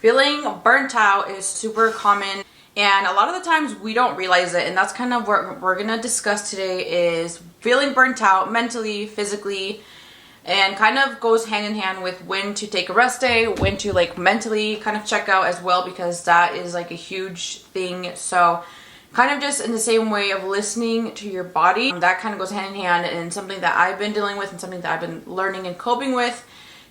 Feeling burnt out is super common, and a lot of the times we don't realize it, and that's kind of what we're gonna discuss today is feeling burnt out mentally, physically, and kind of goes hand in hand with when to take a rest day, when to like mentally kind of check out as well, because that is like a huge thing. So kind of just in the same way of listening to your body, that kind of goes hand in hand, and something that I've been dealing with and something that I've been learning and coping with.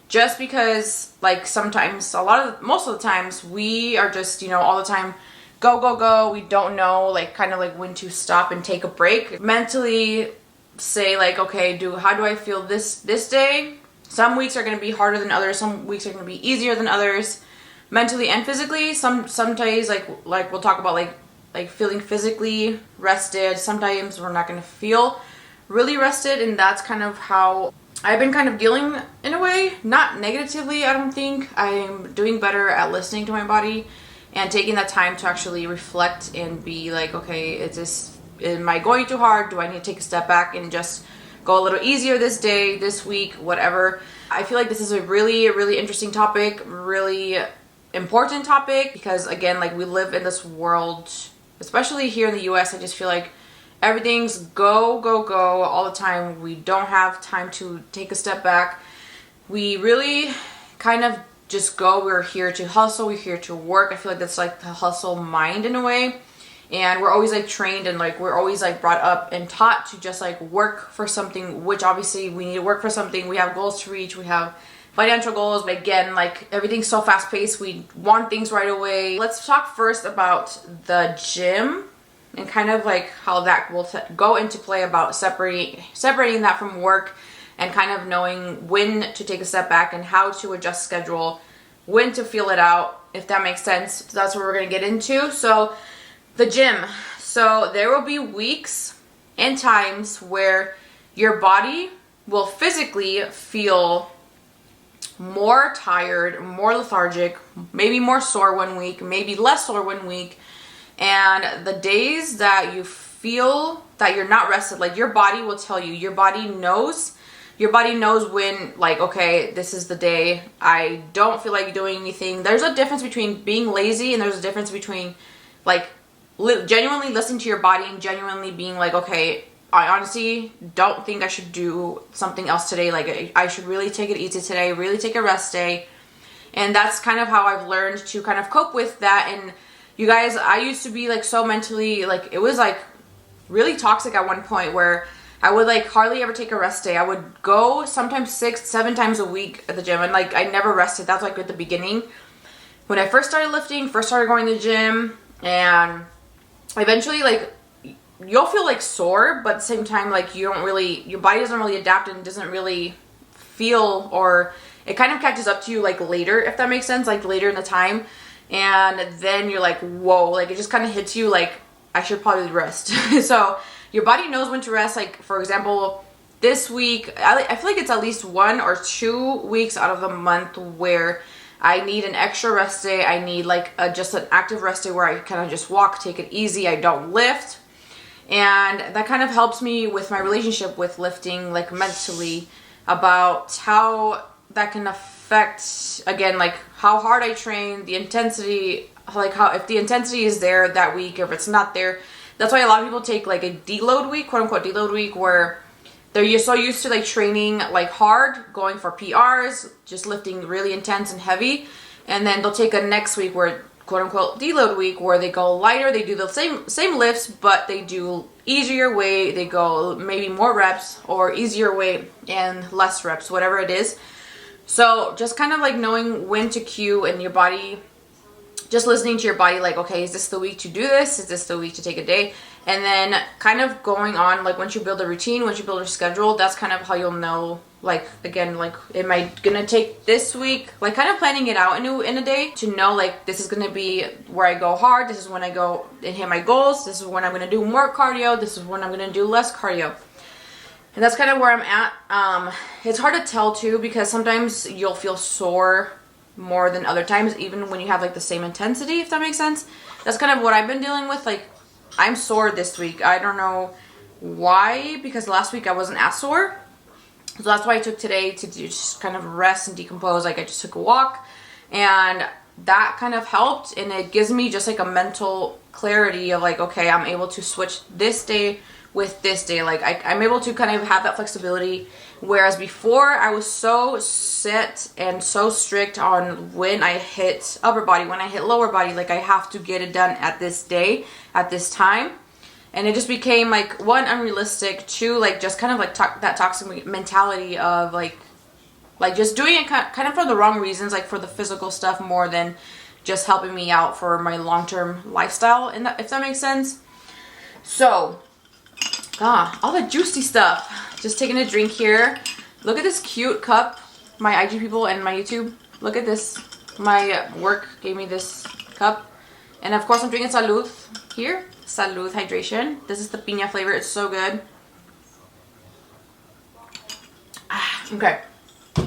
Just because like sometimes most of the times we are just, all the time go, we don't know like kind of like when to stop and take a break, mentally say like, okay, how do I feel this day? Some weeks are going to be harder than others, some weeks are going to be easier than others, mentally and physically. Some days like we'll talk about like feeling physically rested. Sometimes we're not going to feel really rested, and that's kind of how I've been kind of dealing in a way, not negatively. I don't think I'm doing better at listening to my body and taking that time to actually reflect and be like, okay, am I going too hard? Do I need to take a step back and just go a little easier this day, this week, whatever? I feel like this is a really, really interesting topic, really important topic, because again, like we live in this world, especially here in the US, I just feel like everything's go all the time. We don't have time to take a step back. We really kind of just go. We're here to hustle. We're here to work. I feel like that's like the hustle mind in a way. And we're always like trained and like we're always like brought up and taught to just like work for something, which obviously we need to work for something. We have goals to reach. We have financial goals. But again, like everything's so fast paced. We want things right away. Let's talk first about the gym and kind of like how that will go into play about separating that from work, and kind of knowing when to take a step back and how to adjust schedule, when to feel it out, if that makes sense. So that's what we're going to get into. So the gym. So there will be weeks and times where your body will physically feel more tired, more lethargic, maybe more sore one week, maybe less sore one week. And the days that you feel that you're not rested, like your body will tell you, your body knows when, like, okay, this is the day I don't feel like doing anything. There's a difference between being lazy, and there's a difference between like genuinely listening to your body and genuinely being like, okay, I honestly don't think I should do something else today. Like I should really take it easy today, really take a rest day. And that's kind of how I've learned to kind of cope with that. And you guys, I used to be like so mentally, like it was like really toxic at one point where I would like hardly ever take a rest day. I would go sometimes 6-7 times a week at the gym, and like I never rested. That's like at the beginning when I first started lifting, first started going to the gym, and eventually like you'll feel like sore, but at the same time like your body doesn't really adapt and doesn't really feel, or it kind of catches up to you like later, if that makes sense, like later in the time. And then you're like, whoa, like it just kind of hits you like I should probably rest. So your body knows when to rest. Like for example, this week, I feel like it's at least 1 or 2 weeks out of the month where I need an extra rest day. I need like just an active rest day where I kind of just walk, take it easy. I don't lift. And that kind of helps me with my relationship with lifting, like mentally, about how that can affect, again, like how hard I train, the intensity, like how if the intensity is there that week, or if it's not there. That's why a lot of people take like a deload week, quote unquote deload week, where they're so used to like training like hard, going for PRs, just lifting really intense and heavy, and then they'll take a next week where quote unquote deload week, where they go lighter, they do the same lifts, but they do easier weight, they go maybe more reps or easier weight and less reps, whatever it is. So just kind of like knowing when to cue, and your body, just listening to your body, like, okay, is this the week to do this? Is this the week to take a day? And then kind of going on, like once you build a routine, once you build a schedule, that's kind of how you'll know, like, again, like, am I gonna take this week, like kind of planning it out in a day to know, like, this is gonna be where I go hard, this is when I go and hit my goals, this is when I'm gonna do more cardio, this is when I'm gonna do less cardio. And that's kind of where I'm at. It's hard to tell too, because sometimes you'll feel sore more than other times, even when you have like the same intensity, if that makes sense. That's kind of what I've been dealing with. Like, I'm sore this week. I don't know why, because last week I wasn't as sore. So that's why I took today to just kind of rest and decompose. Like, I just took a walk, and that kind of helped, and it gives me just like a mental clarity of like, okay, I'm able to switch this day with this day. Like I'm able to kind of have that flexibility, whereas before I was so set and so strict on when I hit upper body, when I hit lower body, like I have to get it done at this day, at this time. And it just became like, one, unrealistic, two, like just kind of like that toxic mentality of like just doing it kind of for the wrong reasons, like for the physical stuff more than just helping me out for my long-term lifestyle, if that makes sense. So, all the juicy stuff. Just taking a drink here. Look at this cute cup. My IG people and my YouTube, look at this. My work gave me this cup. And of course I'm drinking Salud here. Salud hydration. This is the piña flavor. It's so good. Okay. A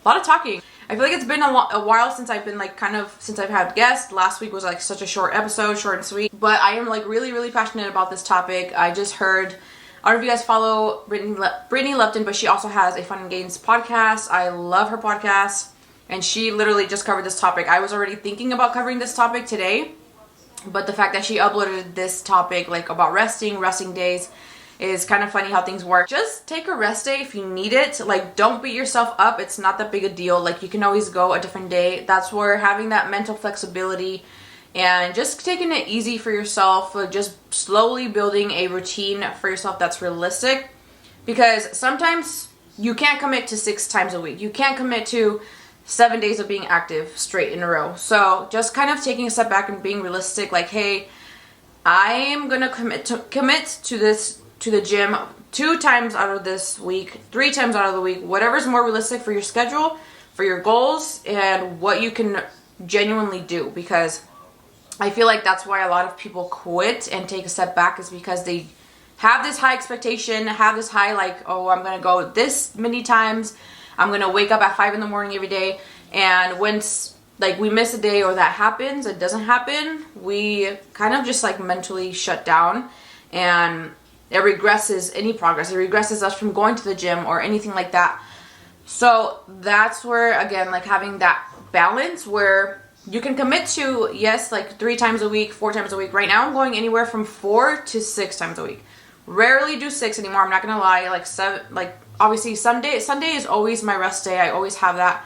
lot of talking. I feel like it's been a while since I've been like since I've had guests. Last week was like such a short episode, short and sweet. But I am like really, really passionate about this topic. I just heard, I don't know if you guys follow Brittany Lupton, but she also has a Fun and Gains podcast. I love her podcast. And she literally just covered this topic. I was already thinking about covering this topic today. But the fact that she uploaded this topic like about resting days, is kind of funny how things work. Just take a rest day if you need it. Like, don't beat yourself up. It's not that big a deal. Like, you can always go a different day. That's where having that mental flexibility and just taking it easy for yourself, like just slowly building a routine for yourself that's realistic. Because sometimes you can't commit to 6 times a week. You can't commit to 7 days of being active straight in a row. So just kind of taking a step back and being realistic. Like, hey, I am gonna commit to this, to the gym 2 times out of this week, 3 times out of the week, whatever's more realistic for your schedule, for your goals, and what you can genuinely do. Because I feel like that's why a lot of people quit and take a step back, is because they have this high expectation, have this high like, oh, I'm gonna go this many times, I'm gonna wake up at 5 in the morning every day, and when like we miss a day or that happens, it doesn't happen, we kind of just like mentally shut down, and it regresses any progress. It regresses us from going to the gym or anything like that. So that's where, again, like having that balance where you can commit to, yes, like 3 times a week, 4 times a week. Right now I'm going anywhere from 4 to 6 times a week. Rarely do 6 anymore. I'm not gonna lie. Like 7, like obviously Sunday is always my rest day. I always have that.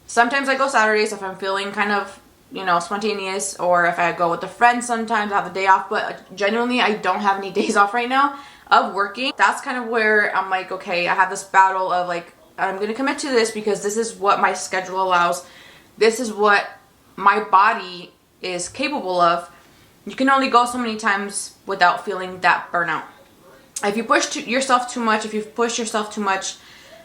Sometimes I go Saturdays if I'm feeling kind of, you know, spontaneous, or if I go with a friend sometimes I have a day off, but genuinely I don't have any days off right now of working. That's kind of where I'm like, okay, I have this battle of like, I'm going to commit to this because this is what my schedule allows. This is what my body is capable of. You can only go so many times without feeling that burnout. If you push yourself too much, if you push yourself too much,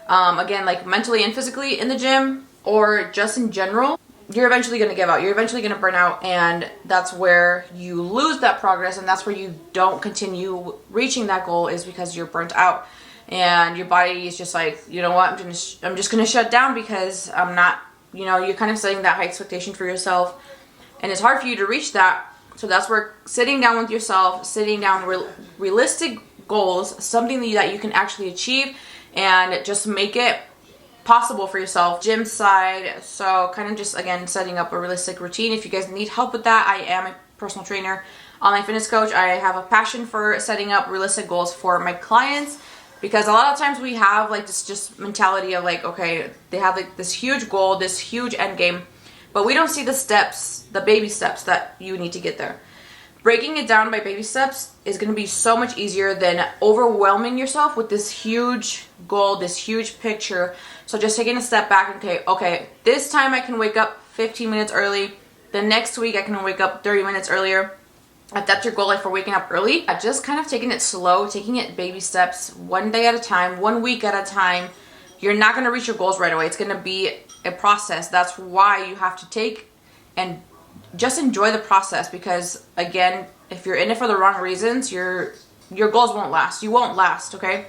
again, like mentally and physically in the gym or just in general, you're eventually going to give out. You're eventually going to burn out, and that's where you lose that progress, and that's where you don't continue reaching that goal, is because you're burnt out and your body is just like, you know what, I'm just going to shut down because I'm not, you know, you're kind of setting that high expectation for yourself, and it's hard for you to reach that. So that's where sitting down with yourself, sitting down realistic goals, something that you can actually achieve, and just make it possible for yourself. Gym side, so kind of just, again, setting up a realistic routine. If you guys need help with that, I am a personal trainer, online fitness coach. I have a passion for setting up realistic goals for my clients, because a lot of times we have like this just mentality of like, okay, they have like this huge goal, this huge end game, but we don't see the steps, the baby steps that you need to get there. Breaking it down by baby steps is going to be so much easier than overwhelming yourself with this huge goal, this huge picture. So just taking a step back and okay, this time I can wake up 15 minutes early. The next week I can wake up 30 minutes earlier. If that's your goal, like for waking up early, just kind of taking it slow, taking it baby steps, 1 day at a time, 1 week at a time. You're not going to reach your goals right away. It's going to be a process. That's why you have to take and just enjoy the process, because again, if you're in it for the wrong reasons, your goals won't last. You won't last, okay?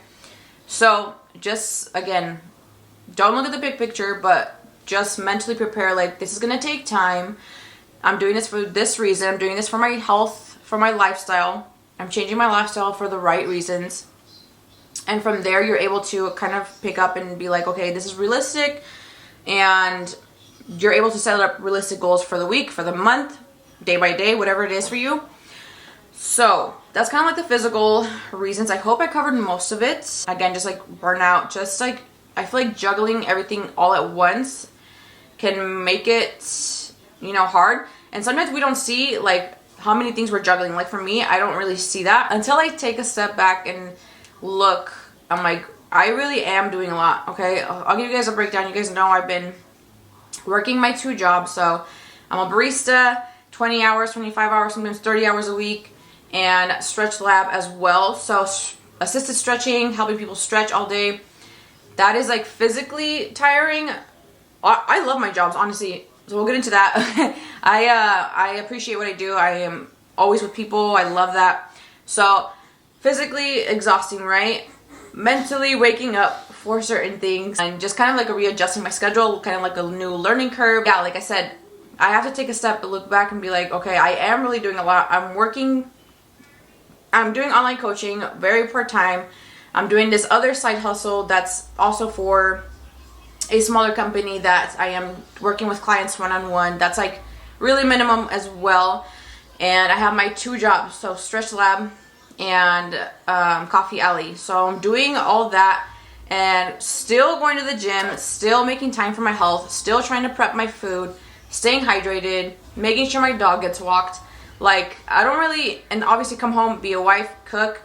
So just, again, don't look at the big picture, but just mentally prepare, like, this is going to take time. I'm doing this for this reason. I'm doing this for my health, for my lifestyle. I'm changing my lifestyle for the right reasons. And from there, you're able to kind of pick up and be like, okay, this is realistic, and you're able to set up realistic goals for the week, for the month, day by day, whatever it is for you. So that's kind of like the physical reasons. I hope I covered most of it. Again, just like burnout, just like I feel like juggling everything all at once can make it, you know, hard. And sometimes we don't see like how many things we're juggling. Like for me, I don't really see that until I take a step back and look. I'm like, I really am doing a lot. Okay, I'll give you guys a breakdown. You guys know I've been working my 2 jobs. So I'm a barista, 20 hours, 25 hours, sometimes 30 hours a week, and stretch lab as well. So assisted stretching, helping people stretch all day. That is like physically tiring. I love my jobs, honestly. So we'll get into that. I appreciate what I do. I am always with people. I love that. So physically exhausting, right? Mentally waking up for certain things and just kind of like a readjusting my schedule, kind of like a new learning curve. Yeah, like I said, I have to take a step and look back and be like, okay, I am really doing a lot. I'm doing online coaching, very part-time. I'm doing this other side hustle that's also for a smaller company that I am working with clients one-on-one. That's like really minimum as well. And I have my 2 jobs, so stretch lab and coffee alley. So I'm doing all that and still going to the gym, still making time for my health, still trying to prep my food, staying hydrated, making sure my dog gets walked. Like I don't really, and obviously come home, be a wife, cook.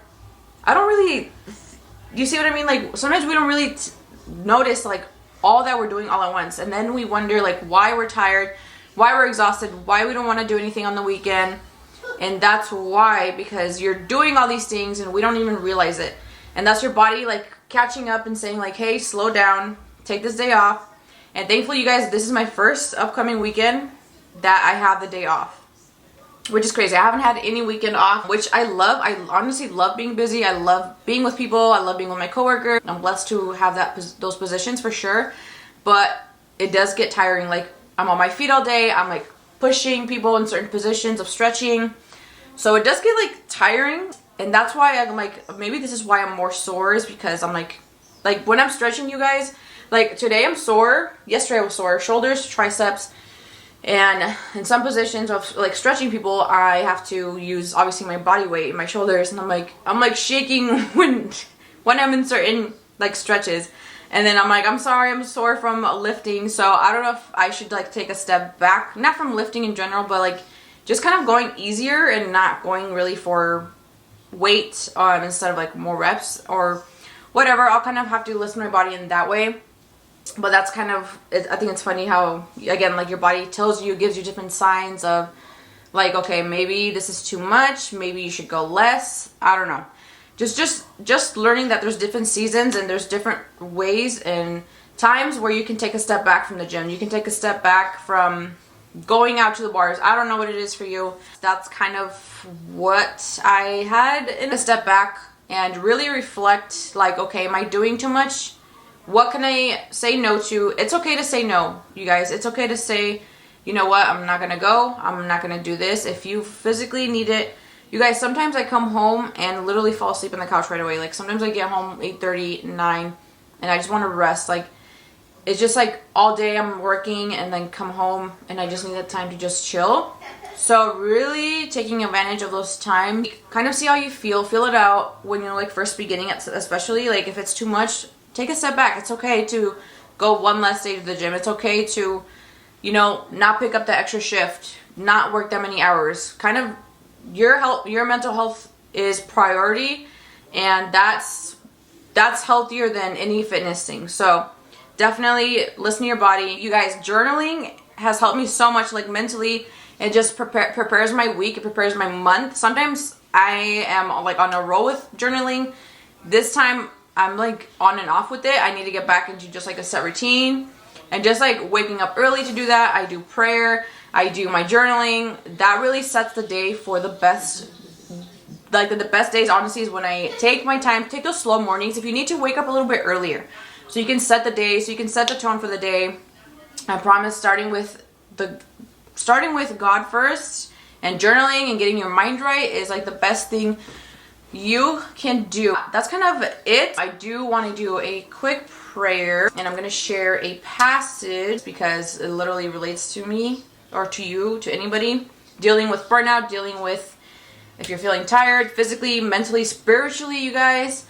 I don't really, you see what I mean? Like sometimes we don't really notice like all that we're doing all at once, and then we wonder like why we're tired, why we're exhausted, why we don't want to do anything on the weekend. And that's why, because you're doing all these things and we don't even realize it. And that's your body like catching up and saying like, hey, slow down, take this day off. And thankfully, you guys, this is my first upcoming weekend that I have the day off, which is crazy. I haven't had any weekend off, which I love. I honestly love being busy. I love being with people. I love being with my coworker. I'm blessed to have those positions for sure. But it does get tiring. Like I'm on my feet all day. I'm like pushing people in certain positions of stretching. So it does get like tiring. And that's why I'm like, maybe this is why I'm more sore, is because I'm like when I'm stretching, you guys, like today I'm sore. Yesterday I was sore. Shoulders, triceps. And in some positions of like stretching people, I have to use obviously my body weight in my shoulders, and I'm like shaking when I'm in certain like stretches. And then I'm like, I'm sorry, I'm sore from lifting. So I don't know if I should like take a step back, not from lifting in general, but like just kind of going easier and not going really for weight instead of like more reps or whatever. I'll kind of have to listen to my body in that way. But that's kind of, I think it's funny how, again, like your body tells you, gives you different signs of like, okay, maybe this is too much, maybe you should go less. I don't know. Just learning that there's different seasons and there's different ways and times where you can take a step back from the gym. You can take a step back from going out to the bars. I don't know what it is for you. That's kind of what I had in a step back and really reflect like, okay, am I doing too much? What can I say no to? It's okay to say no, you guys. It's okay to say, you know what, I'm not going to go. I'm not going to do this. If you physically need it. You guys, sometimes I come home and literally fall asleep on the couch right away. Like sometimes I get home 8:30, 9, and I just want to rest. Like it's just like all day I'm working and then come home and I just need that time to just chill. So really taking advantage of those times. Kind of see how you feel it out when you're like first beginning, especially like if it's too much. Take a step back. It's okay to go one less day to the gym. It's okay to, you know, not pick up the extra shift, not work that many hours. Kind of your health, your mental health is priority, and that's healthier than any fitness thing. So definitely listen to your body. You guys, journaling has helped me so much, like mentally. It just prepares my week. It prepares my month. Sometimes I am like on a roll with journaling. This time I'm like on and off with it. I need to get back into just like a set routine and just like waking up early to do that. I do prayer. I do my journaling. That really sets the day for the best. Like the best days honestly is when I take my time, take those slow mornings. If you need to wake up a little bit earlier so you can set the day, so you can set the tone for the day. I promise starting with God first and journaling and getting your mind right is like the best thing you can do. That's kind of it. I do want to do a quick prayer, and I'm going to share a passage because it literally relates to me or to you, to anybody dealing with burnout, dealing with if you're feeling tired physically, mentally, spiritually, you guys.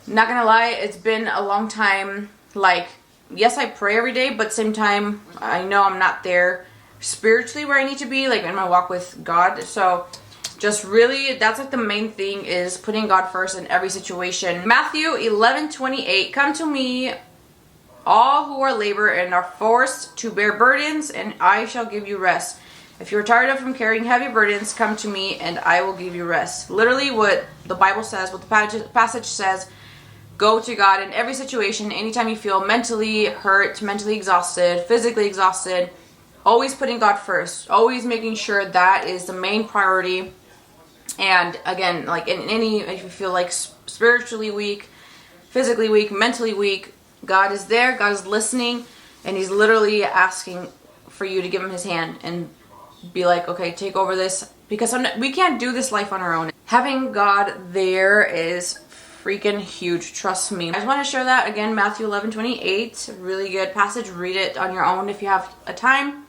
Not gonna lie, it's been a long time. Like, yes, I pray every day, but same time I know I'm not there spiritually where I need to be, like in my walk with God. So just really, that's like the main thing, is putting God first in every situation. Matthew 11:28, come to me all who are labor and are forced to bear burdens, and I shall give you rest. If you're tired of from carrying heavy burdens, come to me and I will give you rest. Literally what the Bible says, what the passage says, go to God in every situation. Anytime you feel mentally hurt, mentally exhausted, physically exhausted, always putting God first, always making sure that is the main priority. And again, like in any, if you feel like spiritually weak, physically weak, mentally weak, God is there, God is listening, and He's literally asking for you to give Him His hand and be like, okay, take over this, because we can't do this life on our own. Having God there is freaking huge, trust me. I just want to share that again. Matthew 11:28, really good passage. Read it on your own if you have a time.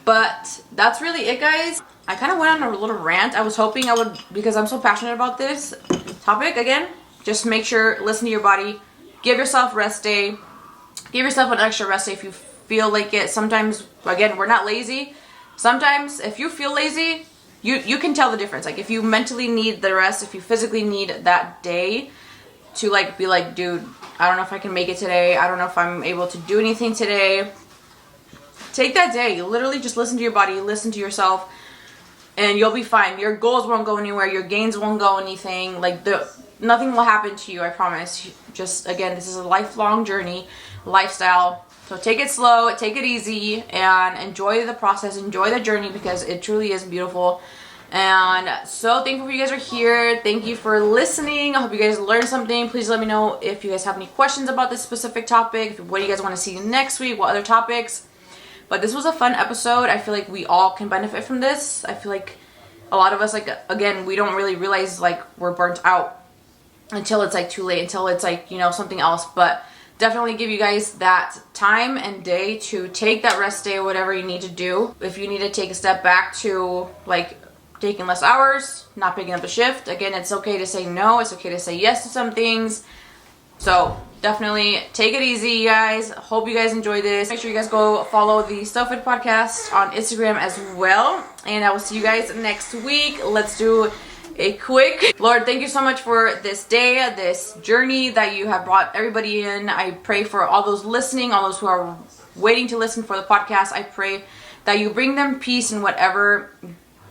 But that's really it, guys. I kind of went on a little rant. I was hoping I would, because I'm so passionate about this topic. Again, just make sure, listen to your body, give yourself rest day, give yourself an extra rest day if you feel like it. Sometimes, again, we're not lazy. Sometimes if you feel lazy, you can tell the difference. Like if you mentally need the rest, if you physically need that day to like be like, dude, I don't know if I can make it today. I don't know if I'm able to do anything today. Take that day. You literally just listen to your body, listen to yourself, and you'll be fine. Your goals won't go anywhere. Your gains won't go anything. Like nothing will happen to you, I promise. Just, again, this is a lifelong journey, lifestyle. So take it slow, take it easy, and enjoy the process, enjoy the journey, because it truly is beautiful. And so thankful you guys are here. Thank you for listening. I hope you guys learned something. Please let me know if you guys have any questions about this specific topic. What do you guys want to see next week? What other topics? But this was a fun episode. I feel like we all can benefit from this. I feel like a lot of us, like, again, we don't really realize like we're burnt out until it's like too late, until it's like, you know, something else. But definitely give you guys that time and day to take that rest day, whatever you need to do. If you need to take a step back to like taking less hours, not picking up a shift, again, it's okay to say no. It's okay to say yes to some things. So definitely take it easy, you guys. Hope you guys enjoy this. Make sure you guys go follow the TheSOFitpodcast on Instagram as well. And I will see you guys next week. Let's do a quick. Lord, thank you so much for this day, this journey that you have brought everybody in. I pray for all those listening, all those who are waiting to listen for the podcast. I pray that you bring them peace in whatever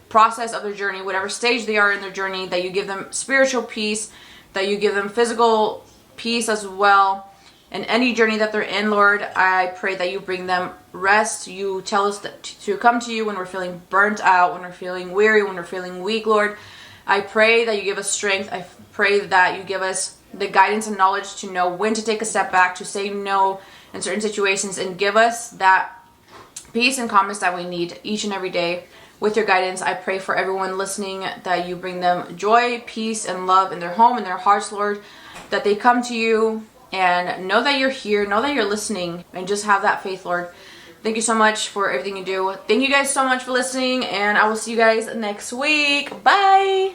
process of their journey, whatever stage they are in their journey, that you give them spiritual peace, that you give them physical peace as well. In any journey that they're in, Lord, I pray that you bring them rest. You tell us to come to you when we're feeling burnt out, when we're feeling weary, when we're feeling weak, Lord. I pray that you give us strength. I pray that you give us the guidance and knowledge to know when to take a step back, to say no in certain situations, and give us that peace and calmness that we need each and every day. With your guidance, I pray for everyone listening that you bring them joy, peace, and love in their home, in their hearts, Lord, that they come to you and know that you're here, know that you're listening, and just have that faith, Lord. Thank you so much for everything you do. Thank you guys so much for listening, and I will see you guys next week. Bye!